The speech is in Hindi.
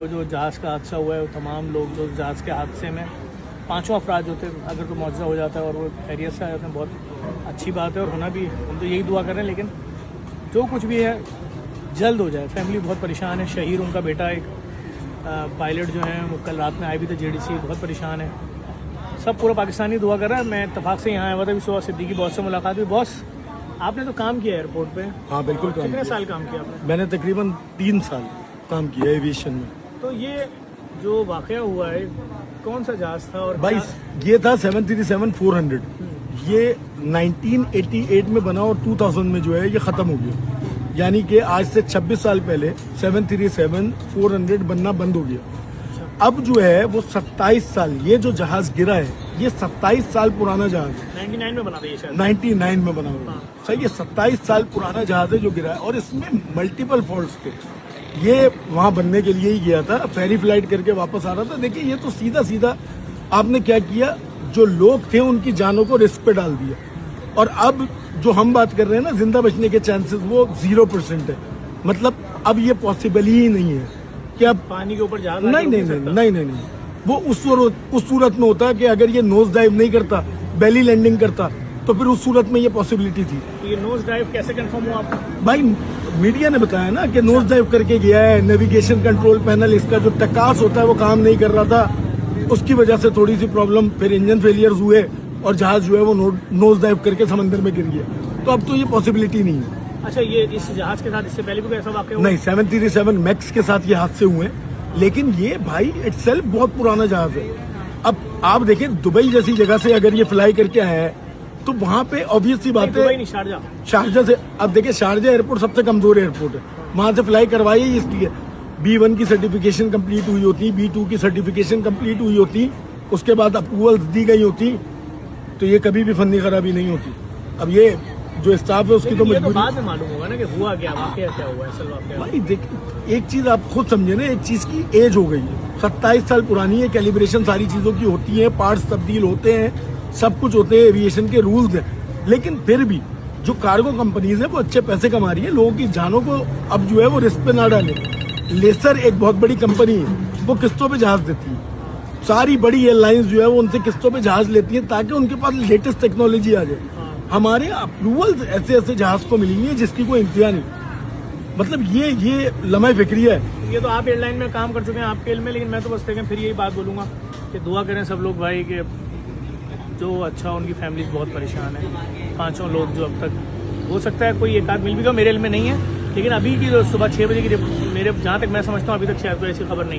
जो जहाज़ का हादसा हुआ है, वो तमाम लोग जो जहाज़ के हादसे में 5 अफराद जो थे, अगर तो मुआवजा हो जाता है और वो खैरियत से आ जाते हैं, बहुत अच्छी बात है और होना भी। हम तो यही दुआ कर रहे हैं, लेकिन जो कुछ भी है जल्द हो जाए। फैमिली बहुत परेशान है। शहीर उनका बेटा एक पायलट जो है, वो कल रात में आए भी थे JDC, बहुत परेशान है। सब पूरा पाकिस्तानी दुआ कर रहा है। मैं इत्तेफाक से यहाँ आया हुआ था, अभी सुबह सिद्दीकी बॉस से मुलाकात हुई। बॉस, आपने तो काम किया एयरपोर्ट पे? हाँ बिल्कुल। कितने साल काम किया आपने? मैंने तकरीबन 3 साल काम किया एविएशन में। तो ये जो वाक़या हुआ है, कौन सा जहाज़ था? और भाई ये था 737-400। ये 1988 में बना और 2000 में जो है ये ख़त्म हो गया। यानी कि आज से 26 साल पहले 737-400 बनना बंद हो गया। अब जो है वो 27 साल, ये जो जहाज गिरा है ये 27 साल पुराना जहाज है। 99 में बना था ये शायद। 99 में बना हुआ। सही, ये 27 साल पुराना जहाज है जो गिरा है और इसमें मल्टीपल फॉल्ट्स थे। ये वहां बनने के लिए ही गया था, फेरी फ्लाइट करके वापस आ रहा था। देखिए, ये तो सीधा सीधा आपने क्या किया, जो लोग थे उनकी जानों को रिस्क पे डाल दिया। और अब जो हम बात कर रहे हैं ना, जिंदा बचने के चांसेस वो 0% है। मतलब अब ये पॉसिबल ही नहीं है कि अब पानी के ऊपर जहाज नहीं। वो उस सूरत में होता है कि अगर ये नोज डाइव नहीं करता, बेली लैंडिंग करता, तो फिर उस सूरत में ये पॉसिबिलिटी थी। तो ये नोज डाइव कैसे कंफर्म हुआ आपको? भाई मीडिया ने बताया ना कि नोज डाइव करके गया है। नेविगेशन कंट्रोल पैनल, इसका जो टकास होता है वो काम नहीं कर रहा था, उसकी वजह से थोड़ी सी प्रॉब्लम, फिर इंजन फेलियर हुए और जहाज जो है वो नोज डाइव करके समंदर में गिर गया। तो अब तो ये पॉसिबिलिटी नहीं है। अच्छा, ये इस जहाज के साथ इससे पहले भी ऐसा वाकया हुआ? नहीं, 737 मैक्स के साथ ये हादसे हुए हैं, लेकिन ये भाई इटसेल्फ बहुत पुराना जहाज है। अब आप देखें, दुबई जैसी जगह से अगर ये फ्लाई करके आया है तो वहां पे ऑब्वियस सी बात है, शारजा से। अब देखिए, शारजा एयरपोर्ट सबसे कमजोर एयरपोर्ट है, वहां से फ्लाई करवाई है इसलिए। B1 की सर्टिफिकेशन कंप्लीट हुई होती, B2 की सर्टिफिकेशन कंप्लीट हुई होती, उसके बाद अप्रूवल्स दी गई होती, तो ये कभी भी फंदी खराबी नहीं होती। अब ये जो स्टाफ है उसकी तो मजबूरी, बाद में मालूम होगा ना कि हुआ क्या, वाकया क्या हुआ, असल वाकया। भाई देखिए, एक चीज आप खुद समझे ना, एक चीज की एज हो गई है, 27 साल पुरानी है। कैलिब्रेशन सारी चीजों की होती है, पार्ट्स तब्दील होते हैं, सब कुछ होते हैं, एविएशन के रूल्स हैं। लेकिन फिर भी जो कार्गो कंपनीज है वो अच्छे पैसे कमा रही है, लोगों की जानों को अब जो है वो रिस्क पे ना डाले। लेसर एक बहुत बड़ी कंपनी है, वो किस्तों पे जहाज देती है। सारी बड़ी एयरलाइंस जो है वो उनसे किस्तों पे जहाज लेती है ताकि उनके पास लेटेस्ट टेक्नोलॉजी आ जाए। हमारे अप्रूवल ऐसे जहाज को मिलेंगे है जिसकी कोई इंतहा नहीं। मतलब ये लम्हा फिक्रिया है। ये तो आप एयरलाइन में काम कर चुके हैं आपके इल्म में, लेकिन मैं तो बस देखें फिर यही बात बोलूँगा कि दुआ करें सब लोग भाई कि जो अच्छा, उनकी फैमिलीज बहुत परेशान है। 5 लोग जो अब तक, हो सकता है कोई एक आध मिल भी गया, मेरे इल्म में नहीं है, लेकिन अभी की जो सुबह 6 बजे की मेरे जहाँ तक मैं समझता हूँ अभी तक शायद कोई ऐसी खबर नहीं।